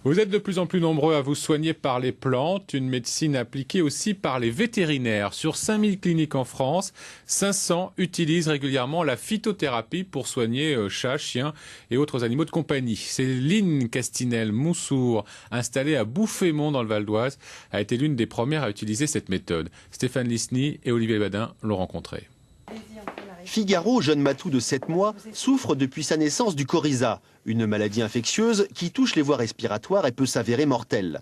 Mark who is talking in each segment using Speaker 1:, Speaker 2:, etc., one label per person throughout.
Speaker 1: Vous êtes de plus en plus nombreux à vous soigner par les plantes, une médecine appliquée aussi par les vétérinaires. Sur 5000 cliniques en France, 500 utilisent régulièrement la phytothérapie pour soigner chats, chiens et autres animaux de compagnie. Céline Castinel-Moussour, installée à Bouffémont dans le Val d'Oise, a été l'une des premières à utiliser cette méthode. Stéphane Lisny et Olivier Badin l'ont rencontrée.
Speaker 2: Figaro, jeune matou de 7 mois, souffre depuis sa naissance du coryza, une maladie infectieuse qui touche les voies respiratoires et peut s'avérer mortelle.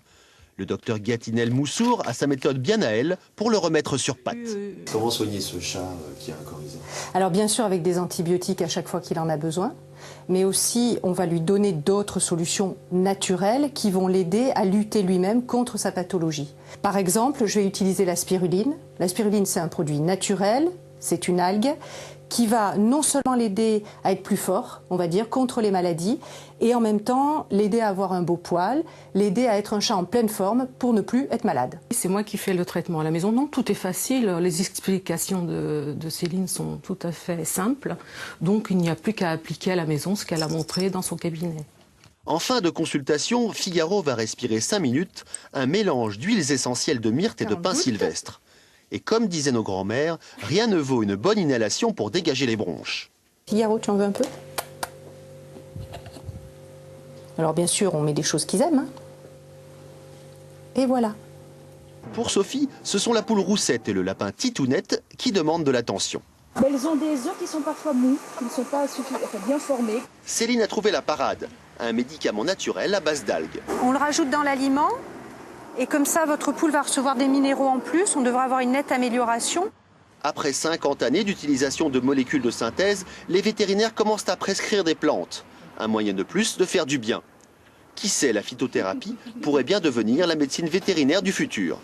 Speaker 2: Le docteur Castinel-Moussour a sa méthode bien à elle pour le remettre sur pattes.
Speaker 3: Comment soigner ce chat qui a un coryza?
Speaker 4: Alors bien sûr avec des antibiotiques à chaque fois qu'il en a besoin, mais aussi on va lui donner d'autres solutions naturelles qui vont l'aider à lutter lui-même contre sa pathologie. Par exemple, je vais utiliser la spiruline. La spiruline, c'est un produit naturel, c'est une algue qui va non seulement l'aider à être plus fort, on va dire, contre les maladies, et en même temps l'aider à avoir un beau poil, l'aider à être un chat en pleine forme pour ne plus être malade.
Speaker 5: C'est moi qui fais le traitement à la maison. Non, tout est facile. Les explications de Céline sont tout à fait simples. Donc il n'y a plus qu'à appliquer à la maison ce qu'elle a montré dans son cabinet.
Speaker 2: En fin de consultation, Figaro va respirer 5 minutes un mélange d'huiles essentielles de myrte et de pin sylvestre. Et comme disaient nos grands-mères, rien ne vaut une bonne inhalation pour dégager les bronches.
Speaker 4: Figaro, tu en veux un peu? Alors bien sûr, on met des choses qu'ils aiment. Et voilà.
Speaker 2: Pour Sophie, ce sont la poule roussette et le lapin titounette qui demandent de l'attention.
Speaker 6: Elles ont des œufs qui sont parfois mous, qui ne sont pas bien formés.
Speaker 2: Céline a trouvé la parade, un médicament naturel à base d'algues.
Speaker 4: On le rajoute dans l'aliment. Et comme ça, votre poule va recevoir des minéraux en plus. On devrait avoir une nette amélioration.
Speaker 2: Après 50 années d'utilisation de molécules de synthèse, les vétérinaires commencent à prescrire des plantes. Un moyen de plus de faire du bien. Qui sait, la phytothérapie pourrait bien devenir la médecine vétérinaire du futur.